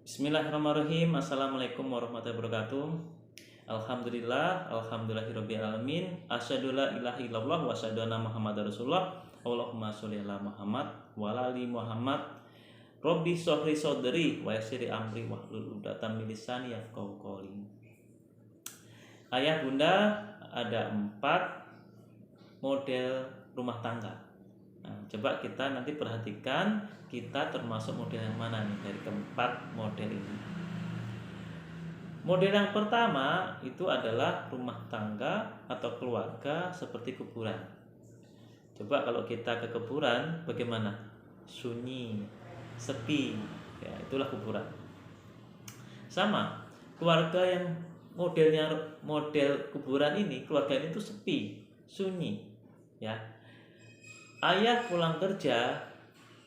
Bismillahirrahmanirrahim. Assalamualaikum warahmatullahi wabarakatuh. Alhamdulillahirabbil alamin. Asyhadu la ilaha illallah wa asyhadu anna Muhammadar Rasulullah. Allahumma sholli ala Muhammad wa ala ali Muhammad. Robbi shrahli shodri wa yassir amri wahlul 'uqdatam min lisani yafqahu qawli. Ayah bunda, ada 4 model rumah tangga. Nah, coba kita nanti perhatikan kita termasuk model yang mana nih dari keempat model ini. Model yang pertama itu adalah rumah tangga atau keluarga seperti kuburan. Coba kalau kita ke kuburan bagaimana? Sunyi, sepi, ya itulah kuburan. Sama, keluarga yang model kuburan ini, keluarga ini tuh sepi, sunyi, ya. Ayah pulang kerja,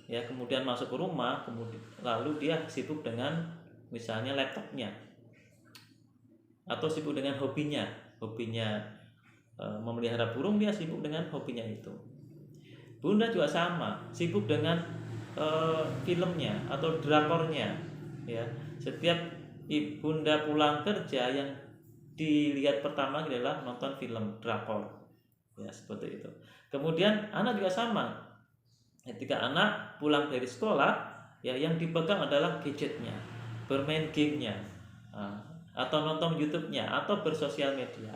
ya kemudian masuk ke rumah, kemudian lalu dia sibuk dengan misalnya laptopnya, atau sibuk dengan hobinya memelihara burung, dia sibuk dengan hobinya itu. Bunda juga sama, sibuk dengan filmnya atau drakornya, ya. Setiap ibunda pulang kerja yang dilihat pertama adalah nonton film drakor, ya seperti itu. Kemudian anak juga sama, ketika anak pulang dari sekolah, ya yang dipegang adalah gadgetnya, bermain gamenya, atau nonton YouTube-nya, atau bersosial media.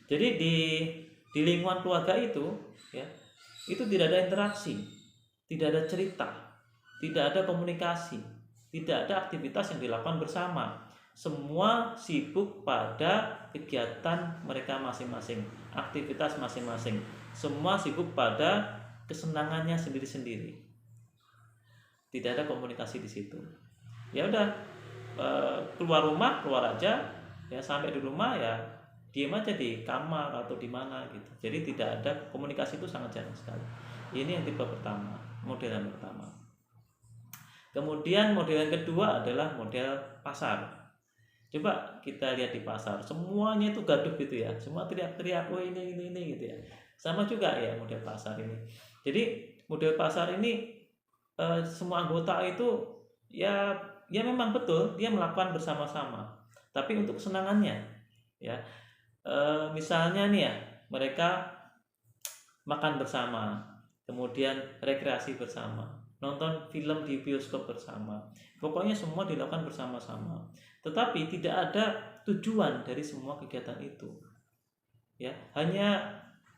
Jadi di lingkungan keluarga itu, ya itu tidak ada interaksi, tidak ada cerita, tidak ada komunikasi, tidak ada aktivitas yang dilakukan bersama. Semua sibuk pada kegiatan mereka masing-masing, aktivitas masing-masing. Semua sibuk pada kesenangannya sendiri-sendiri. Tidak ada komunikasi di situ. Ya udah, keluar rumah, keluar aja, ya sampai di rumah ya diam aja di kamar atau di mana gitu. Jadi tidak ada komunikasi, itu sangat jarang sekali. Ini yang tipe pertama, model yang pertama. Kemudian model yang kedua adalah model pasar. Coba kita lihat di pasar, semuanya itu gaduh gitu ya, semua teriak-teriak, oh ini gitu ya. Sama juga ya model pasar ini. Jadi model pasar ini semua anggota itu ya memang betul dia melakukan bersama-sama, tapi untuk kesenangannya, ya. Misalnya nih ya, mereka makan bersama, kemudian rekreasi bersama, nonton film di bioskop bersama. Pokoknya semua dilakukan bersama-sama. Tetapi tidak ada tujuan dari semua kegiatan itu. Ya, hanya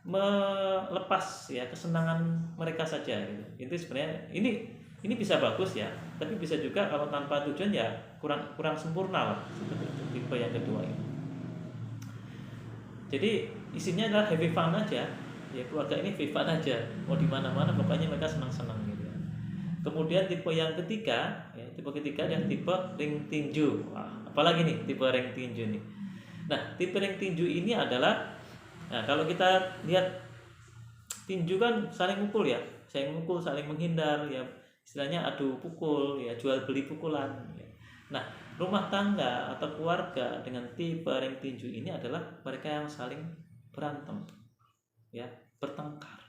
melepas ya kesenangan mereka saja gitu. Itu sebenarnya ini bisa bagus ya, tapi bisa juga kalau tanpa tujuan ya kurang sempurna lah, seperti itu tipe yang kedua ini. Jadi isinya adalah happy fun aja. Ya keluarga ini happy fun aja, mau di mana-mana pokoknya mereka senang-senang gitu ya. Kemudian tipe yang ketiga, ya, tipe ketiga adalah tipe ring tinju. Wah, apalagi nih tipe ring tinju nih. Nah, tipe ring tinju ini adalah, nah kalau kita lihat tinju kan saling mukul ya, saling menghindar ya, istilahnya adu pukul ya, jual beli pukulan ya. Nah, rumah tangga atau keluarga dengan tipe ring tinju ini adalah mereka yang saling berantem, ya, bertengkar.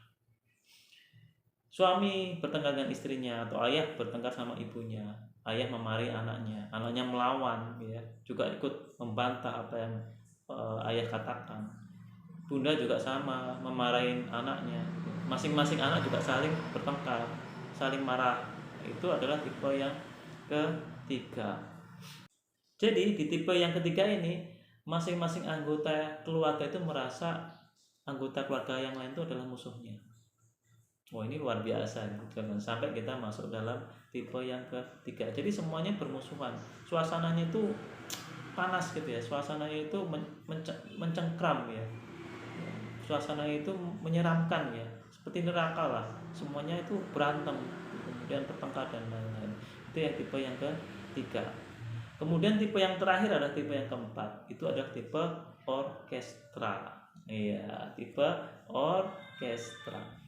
Suami bertengkar dengan istrinya, atau ayah bertengkar sama ibunya, ayah memarahi anaknya melawan, ya, juga ikut membantah apa yang ayah katakan. Bunda juga sama, memarahin anaknya. Masing-masing anak juga saling bertengkar, saling marah. Itu adalah tipe yang ketiga. Jadi di tipe yang ketiga ini, masing-masing anggota keluarga itu merasa anggota keluarga yang lain itu adalah musuhnya. Oh, ini luar biasa, jangan sampai kita masuk dalam tipe yang ketiga. Jadi semuanya bermusuhan, suasananya itu panas gitu ya, suasananya itu mencengkram ya, suasananya itu menyeramkan ya, seperti neraka lah. Semuanya itu berantem, kemudian bertengkar dan lain-lain. Itu yang tipe yang ketiga. Kemudian tipe yang terakhir adalah tipe yang keempat. Itu adalah tipe orkestra. Iya, tipe orkestra.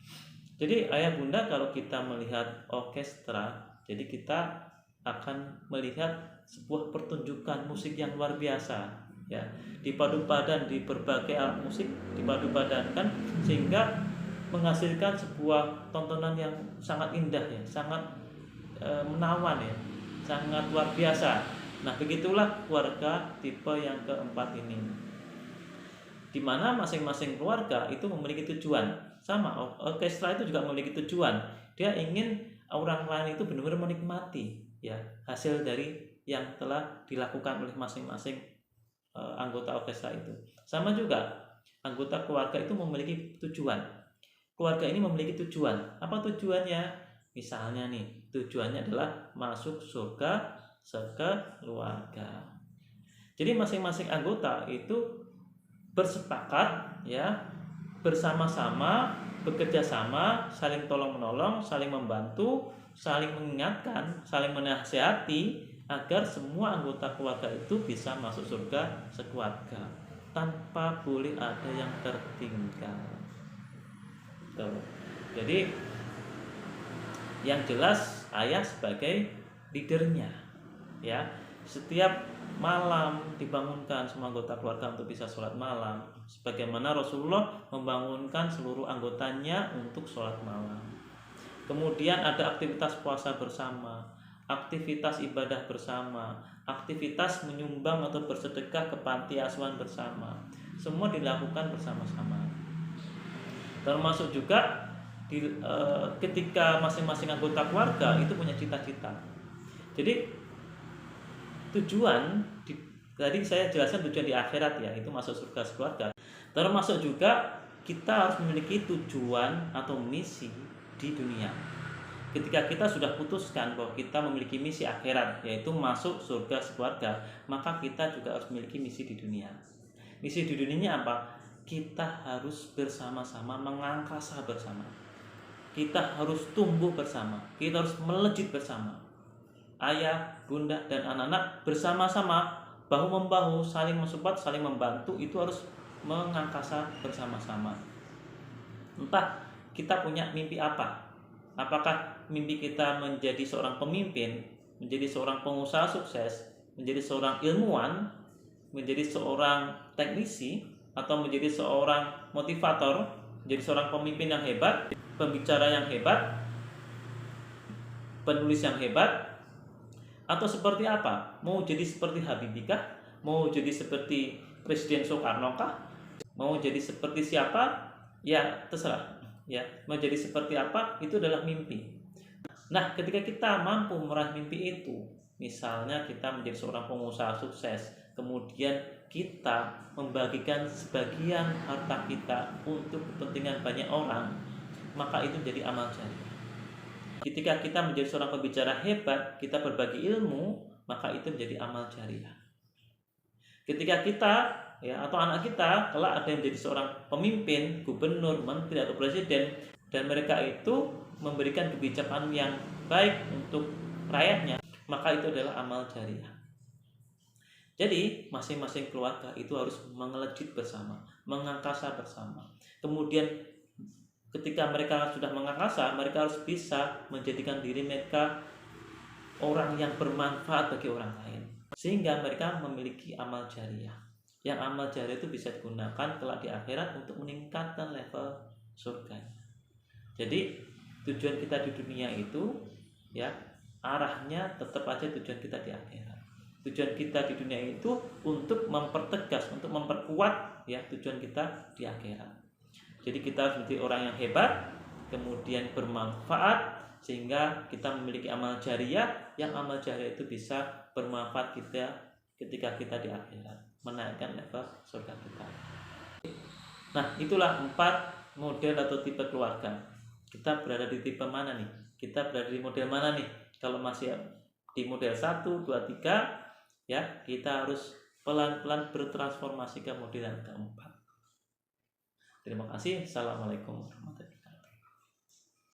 Jadi ayah bunda, kalau kita melihat orkestra, jadi kita akan melihat sebuah pertunjukan musik yang luar biasa, ya, dipadu-padan di berbagai alat musik, dipadu-padankan sehingga menghasilkan sebuah tontonan yang sangat indah ya, sangat menawan ya. sangat luar biasa. Nah, begitulah keluarga tipe yang keempat ini, di mana masing-masing keluarga itu memiliki tujuan. Sama, orkestra itu juga memiliki tujuan. Dia ingin orang lain itu benar-benar menikmati ya hasil dari yang telah dilakukan oleh masing-masing anggota orkestra itu. Sama juga anggota keluarga itu memiliki tujuan. Keluarga ini memiliki tujuan. Apa tujuannya? Misalnya nih, tujuannya adalah masuk surga sekeluarga. Jadi masing-masing anggota itu bersepakat ya, bersama-sama, bekerja sama, saling tolong menolong, saling membantu, saling mengingatkan, saling menasihati agar semua anggota keluarga itu bisa masuk surga sekeluarga tanpa boleh ada yang tertinggal. Tuh. Jadi yang jelas ayah sebagai leadernya ya, setiap malam dibangunkan semua anggota keluarga untuk bisa sholat malam, sebagaimana Rasulullah membangunkan seluruh anggotanya untuk sholat malam. Kemudian ada aktivitas puasa bersama, aktivitas ibadah bersama, aktivitas menyumbang atau bersedekah ke panti asuhan bersama. Semua dilakukan bersama-sama. Termasuk juga ketika masing-masing anggota keluarga itu punya cita-cita. Jadi tujuan tadi saya jelaskan tujuan di akhirat ya, itu masuk surga sekeluarga. Termasuk juga kita harus memiliki tujuan atau misi di dunia. Ketika kita sudah putuskan bahwa kita memiliki misi akhirat, yaitu masuk surga sekeluarga, maka kita juga harus memiliki misi di dunia. Misi di dunia apa? Kita harus bersama-sama mengangkasa bersama. Kita harus tumbuh bersama. Kita harus melejit bersama. Ayah, bunda, dan anak-anak bersama-sama, bahu-membahu, saling mensupport, saling membantu, itu harus mengangkasa bersama-sama. Entah kita punya mimpi apa. Apakah mimpi kita menjadi seorang pemimpin, menjadi seorang pengusaha sukses, menjadi seorang ilmuwan, menjadi seorang teknisi, atau menjadi seorang motivator, menjadi seorang pemimpin yang hebat, pembicara yang hebat, penulis yang hebat, atau seperti apa? Mau jadi seperti Habibie kah? Mau jadi seperti Presiden Soekarno kah? Mau jadi seperti siapa? Ya terserah. Ya, mau jadi seperti apa? Itu adalah mimpi. Nah, ketika kita mampu meraih mimpi itu, misalnya kita menjadi seorang pengusaha sukses, kemudian kita membagikan sebagian harta kita untuk kepentingan banyak orang, maka itu jadi amal jariah. Ketika kita menjadi seorang pembicara hebat, kita berbagi ilmu, maka itu menjadi amal jariah. Ketika kita atau anak kita kelak ada yang menjadi seorang pemimpin, gubernur, menteri atau presiden, dan mereka itu memberikan kebijakan yang baik untuk rakyatnya, maka itu adalah amal jariah. Jadi masing-masing keluarga itu harus mengelejit bersama, mengangkasa bersama. Kemudian ketika mereka sudah mengangkasa, mereka harus bisa menjadikan diri mereka orang yang bermanfaat bagi orang lain, sehingga mereka memiliki amal jariah. Yang amal jariah itu bisa digunakan kelak di akhirat untuk meningkatkan level surga. Jadi tujuan kita di dunia itu ya arahnya tetap aja tujuan kita di akhirat. Tujuan kita di dunia itu untuk mempertegas, untuk memperkuat ya tujuan kita di akhirat. Jadi kita harus menjadi orang yang hebat, kemudian bermanfaat, sehingga kita memiliki amal jariah, yang amal jariah itu bisa bermanfaat kita ketika kita di akhirat, menaikkan level surga kita. Nah, itulah 4 model atau tipe keluarga. Kita berada di tipe mana nih? Kita berada di model mana nih? Kalau masih di model 1, 2, 3, ya kita harus pelan-pelan bertransformasi ke model yang keempat. Terima kasih. Assalamualaikum warahmatullahi wabarakatuh.